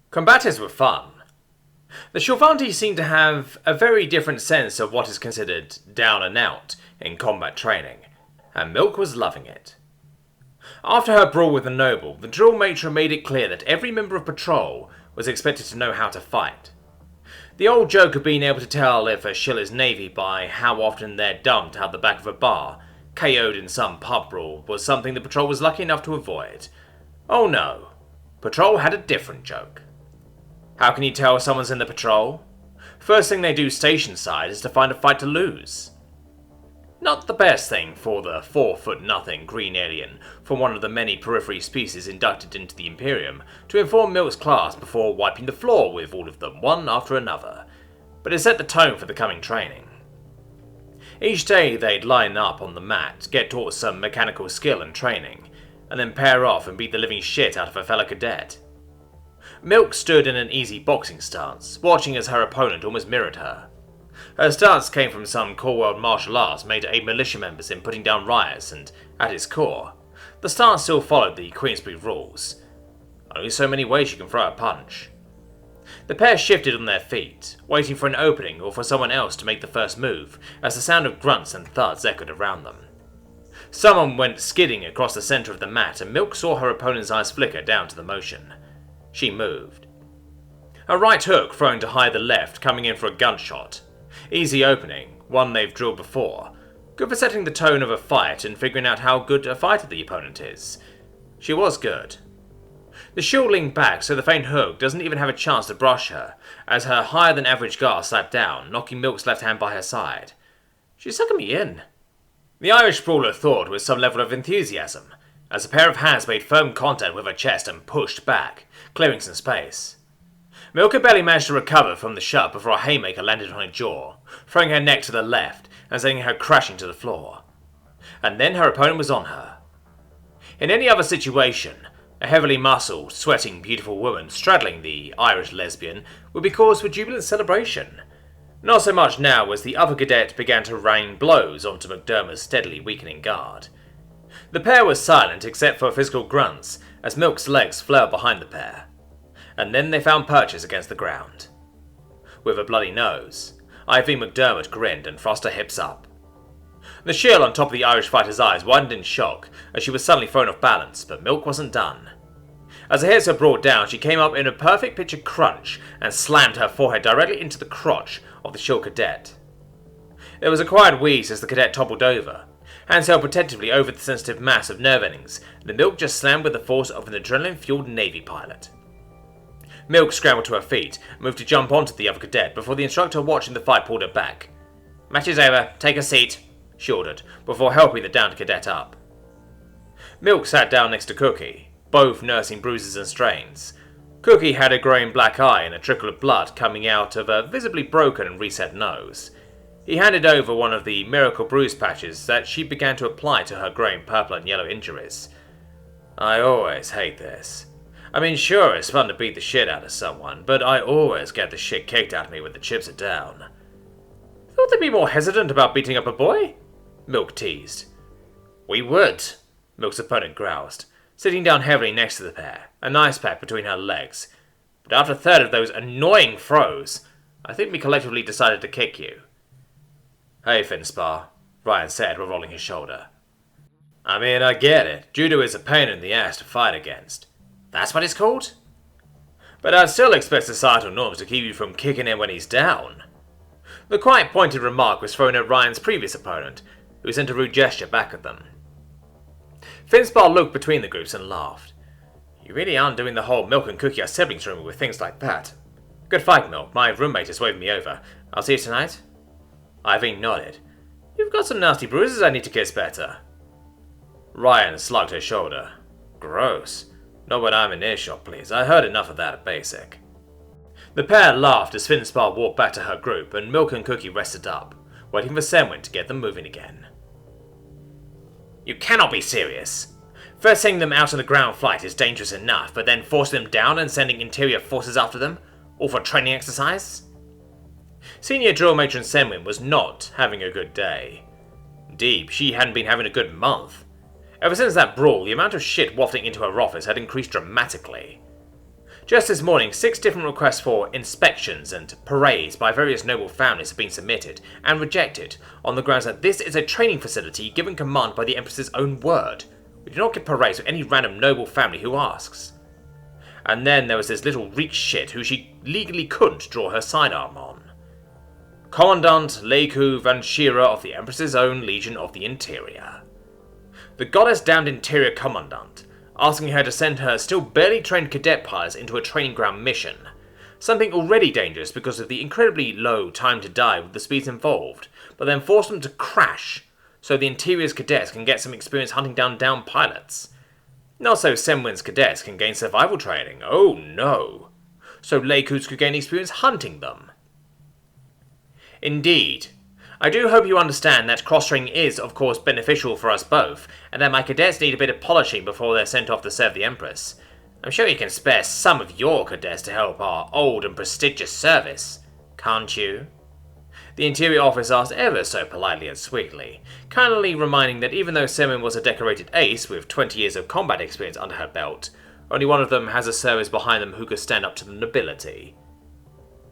Combatives were fun. The Shilvanti seemed to have a very different sense of what is considered down and out in combat training, and Milk was loving it. After her brawl with the noble, the drill matron made it clear that every member of patrol was expected to know how to fight. The old joke of being able to tell if a shill is navy by how often they're dumped out the back of a bar, KO'd in some pub brawl, was something the patrol was lucky enough to avoid. Oh no, patrol had a different joke. How can you tell someone's in the patrol? First thing they do station side is to find a fight to lose. Not the best thing for the 4'0" green alien from one of the many periphery species inducted into the Imperium to inform Milk's class before wiping the floor with all of them one after another, but it set the tone for the coming training. Each day they'd line up on the mat, get taught some mechanical skill and training, and then pair off and beat the living shit out of a fellow cadet. Milk stood in an easy boxing stance, watching as her opponent almost mirrored her. Her stance came from some core world martial arts made to aid militia members in putting down riots, and at its core, the stance still followed the Queensbury rules. Only so many ways you can throw a punch. The pair shifted on their feet, waiting for an opening or for someone else to make the first move, as the sound of grunts and thuds echoed around them. Someone went skidding across the centre of the mat, and Milk saw her opponent's eyes flicker down to the motion. She moved. A right hook thrown to hide the left, coming in for a gunshot. Easy opening, one they've drilled before. Good for setting the tone of a fight and figuring out how good a fighter the opponent is. She was good. The shield leaned back so the faint hook doesn't even have a chance to brush her, as her higher than average guard slapped down, knocking Milk's left hand by her side. She's sucking me in. The Irish brawler thought with some level of enthusiasm, as a pair of hands made firm contact with her chest and pushed back, clearing some space. Milk had barely managed to recover from the shot before a haymaker landed on her jaw, throwing her neck to the left and sending her crashing to the floor. And then her opponent was on her. In any other situation, a heavily muscled, sweating, beautiful woman straddling the Irish lesbian would be cause for jubilant celebration. Not so much now as the other cadet began to rain blows onto McDermott's steadily weakening guard. The pair was silent except for physical grunts as Milk's legs flared behind the pair. And then they found purchase against the ground. With a bloody nose, Ivy McDermott grinned and thrust her hips up. The shield on top of the Irish fighter's eyes widened in shock as she was suddenly thrown off balance, but Milk wasn't done. As her hips were brought down, she came up in a perfect picture crunch and slammed her forehead directly into the crotch of the shield cadet. There was a quiet wheeze as the cadet toppled over, hands held protectively over the sensitive mass of nerve endings, and the Milk just slammed with the force of an adrenaline-fueled Navy pilot. Milk scrambled to her feet and moved to jump onto the other cadet before the instructor watching the fight pulled her back. "Match is over, take a seat," she ordered, before helping the downed cadet up. Milk sat down next to Cookie, both nursing bruises and strains. Cookie had a growing black eye and a trickle of blood coming out of a visibly broken and reset nose. He handed over one of the miracle bruise patches that she began to apply to her growing purple and yellow injuries. "I always hate this. I mean, sure, it's fun to beat the shit out of someone, but I always get the shit kicked out of me when the chips are down." "Thought they'd be more hesitant about beating up a boy?" Milk teased. "We would," Milk's opponent groused, sitting down heavily next to the pair, an ice pack between her legs. "But after a third of those annoying throws, I think we collectively decided to kick you." "Hey, Finspar," Ryan said while rolling his shoulder. "I mean, I get it. Judo is a pain in the ass to fight against." "That's what it's called?" "But I'd still expect societal norms to keep you from kicking him when he's down." The quite pointed remark was thrown at Ryan's previous opponent, who sent a rude gesture back at them. Finspar looked between the groups and laughed. "You really aren't doing the whole Milk and Cookie are siblings rumor with things like that. Good fight, Milk. My roommate is waving me over. I'll see you tonight." Ivy nodded. "You've got some nasty bruises I need to kiss better." Ryan slugged her shoulder. "Gross. Not when I'm in earshot, please. I heard enough of that at basic." The pair laughed as Finspar walked back to her group and Milk and Cookie rested up, waiting for Senwin to get them moving again. "You cannot be serious. First sending them out on the ground flight is dangerous enough, but then forcing them down and sending interior forces after them, all for training exercise?" Senior drill matron Senwin was not having a good day. Indeed, she hadn't been having a good month. Ever since that brawl, the amount of shit wafting into her office had increased dramatically. Just this morning, 6 different requests for inspections and parades by various noble families have been submitted and rejected on the grounds that this is a training facility given command by the Empress's own word. We do not give parades to any random noble family who asks. And then there was this little reek shit who she legally couldn't draw her sidearm on. Commandant Leiku Vanshira of the Empress's own Legion of the Interior. The goddess-damned Interior Commandant, asking her to send her still barely trained cadet pilots into a training ground mission. Something already dangerous because of the incredibly low time to die with the speeds involved, but then force them to crash so the Interior's cadets can get some experience hunting down downed pilots. Not so Semwin's cadets can gain survival training, oh no. So Leiku's could gain experience hunting them. Indeed. I do hope you understand that cross-training is, of course, beneficial for us both, and that my cadets need a bit of polishing before they're sent off to serve the Empress. I'm sure you can spare some of your cadets to help our old and prestigious service, can't you? The Interior Office asked ever so politely and sweetly, kindly reminding that even though Simmons was a decorated ace with 20 years of combat experience under her belt, only one of them has a service behind them who could stand up to the nobility.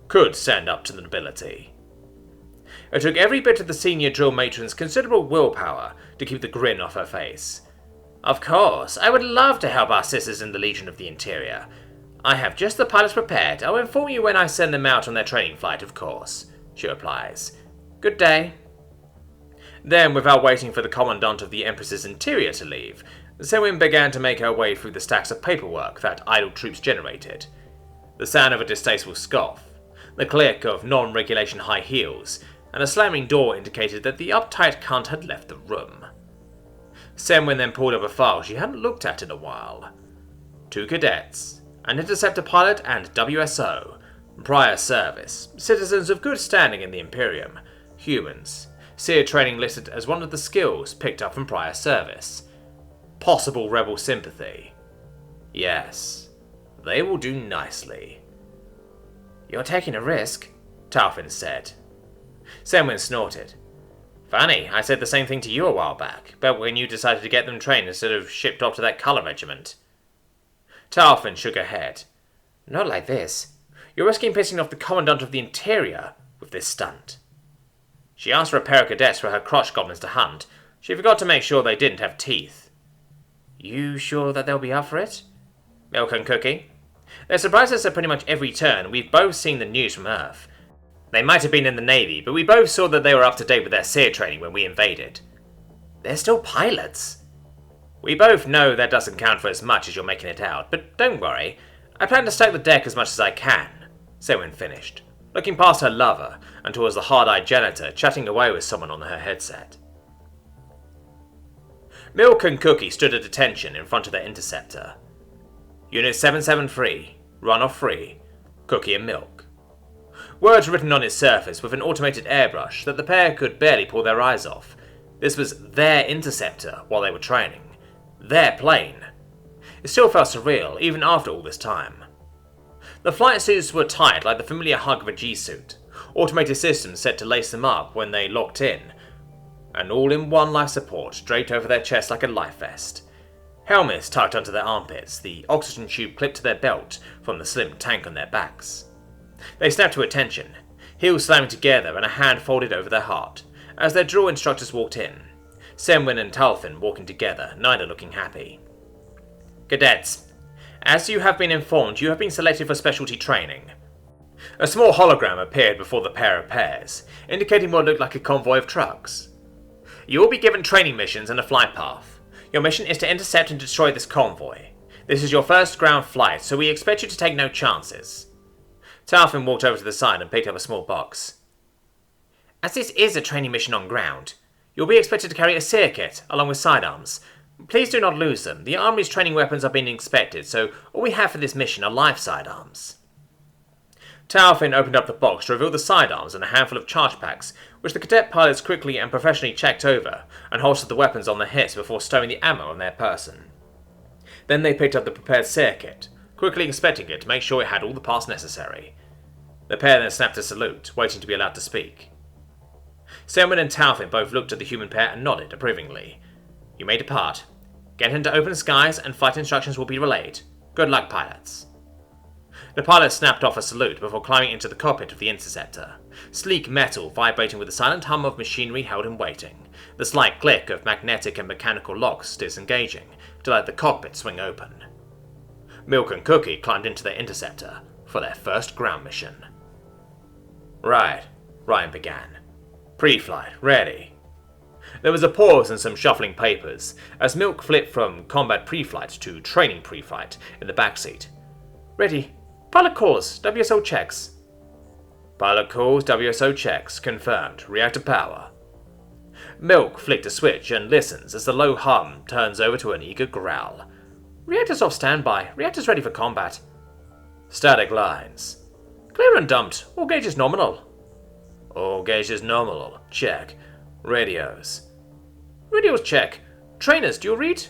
Could stand up to the nobility. It took every bit of the senior drill matron's considerable willpower to keep the grin off her face. Of course, I would love to help our sisters in the Legion of the Interior. I have just the pilots prepared. I'll inform you when I send them out on their training flight, of course, she replies. Good day. Then, without waiting for the Commandant of the Empress's Interior to leave, Sewin began to make her way through the stacks of paperwork that idle troops generated. The sound of a distasteful scoff, the click of non-regulation high heels, and a slamming door indicated that the uptight cunt had left the room. Semwin then pulled up a file she hadn't looked at in a while. 2 cadets, an interceptor pilot and WSO, prior service, citizens of good standing in the Imperium, humans, SEER training listed as one of the skills picked up from prior service. Possible rebel sympathy. Yes, they will do nicely. You're taking a risk, Taufin said. Semwin snorted. Funny, I said the same thing to you a while back, but when you decided to get them trained instead of shipped off to that colour regiment. Taufin shook her head. Not like this. You're risking pissing off the Commandant of the Interior with this stunt. She asked for a pair of cadets for her crotch goblins to hunt. She forgot to make sure they didn't have teeth. You sure that they'll be up for it? Milk and Cookie? They surprise us at pretty much every turn. We've both seen the news from Earth. They might have been in the Navy, but we both saw that they were up to date with their SEER training when we invaded. They're still pilots. We both know that doesn't count for as much as you're making it out, but don't worry. I plan to stack the deck as much as I can, Sewin finished, looking past her lover and towards the hard-eyed janitor chatting away with someone on her headset. Milk and Cookie stood at attention in front of their interceptor. Unit 773, run-off free, Cookie and Milk. Words written on its surface with an automated airbrush that the pair could barely pull their eyes off. This was their interceptor while they were training. Their plane. It still felt surreal, even after all this time. The flight suits were tight like the familiar hug of a G-suit, automated systems set to lace them up when they locked in, and all-in-one life support draped over their chest like a life vest. Helmets tucked onto their armpits, the oxygen tube clipped to their belt from the slim tank on their backs. They snapped to attention, heels slamming together and a hand folded over their heart, as their drill instructors walked in, Semwin and Taufin walking together, neither looking happy. Cadets, as you have been informed, you have been selected for specialty training. A small hologram appeared before the pair of pairs, indicating what looked like a convoy of trucks. You will be given training missions and a flight path. Your mission is to intercept and destroy this convoy. This is your first ground flight, so we expect you to take no chances. Taufin walked over to the side and picked up a small box. As this is a training mission on ground, you'll be expected to carry a SEER kit, along with sidearms. Please do not lose them. The Army's training weapons are being inspected, so all we have for this mission are live sidearms. Taufin opened up the box to reveal the sidearms and a handful of charge packs, which the cadet pilots quickly and professionally checked over and holstered the weapons on their hips before stowing the ammo on their person. Then they picked up the prepared SEER kit, quickly inspecting it to make sure it had all the parts necessary. The pair then snapped a salute, waiting to be allowed to speak. Selman and Taufin both looked at the human pair and nodded approvingly. You may depart. Get into open skies and flight instructions will be relayed. Good luck, pilots. The pilot snapped off a salute before climbing into the cockpit of the interceptor. Sleek metal vibrating with the silent hum of machinery held him waiting, the slight click of magnetic and mechanical locks disengaging to let the cockpit swing open. Milk and Cookie climbed into their interceptor for their first ground mission. Right, Ryan began. Pre-flight, ready. There was a pause and some shuffling papers, as Milk flipped from combat pre-flight to training pre-flight in the backseat. Ready. Pilot calls, WSO checks. Pilot calls, WSO checks, confirmed, reactor power. Milk flicked a switch and listens as the low hum turns over to an eager growl. Reactors off standby, reactors ready for combat. Static lines. Clear and dumped, all gauges nominal. All gauges nominal, check. Radios. Radios check. Trainers, do you read?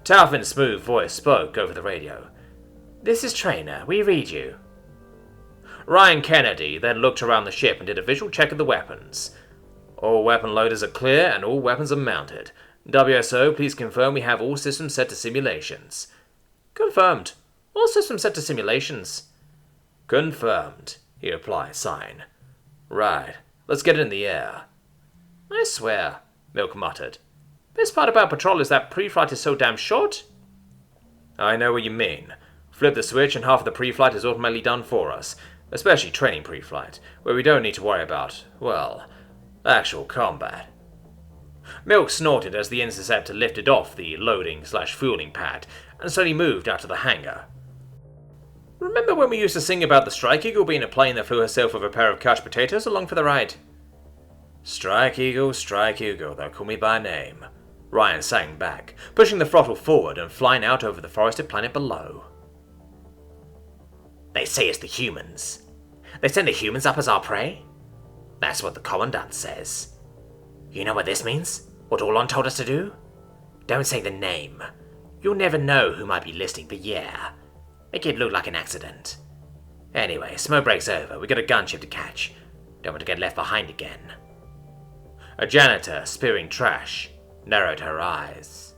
Taufin's smooth voice spoke over the radio. This is Trainer, we read you. Ryan Kennedy then looked around the ship and did a visual check of the weapons. All weapon loaders are clear and all weapons are mounted. WSO, please confirm we have all systems set to simulations. Confirmed. All systems set to simulations. Confirmed, he replied, sighing. Right, let's get it in the air. I swear, Milk muttered. Best part about patrol is that pre-flight is so damn short. I know what you mean. Flip the switch and half of the pre-flight is automatically done for us, especially training pre-flight, where we don't need to worry about, well, actual combat. Milk snorted as the interceptor lifted off the loading/fueling pad and slowly moved out of the hangar. Remember when we used to sing about the Strike Eagle being a plane that flew herself with a pair of couch potatoes along for the ride? Strike Eagle, thou call me by name, Ryan sang back, pushing the throttle forward and flying out over the forested planet below. They say it's the humans. They send the humans up as our prey? That's what the Commandant says. You know what this means? What Orlon told us to do? Don't say the name. You'll never know who might be listening, but yeah. Make it look like an accident. Anyway, smoke break's over. We got a gunship to catch. Don't want to get left behind again. A janitor, spewing trash, narrowed her eyes.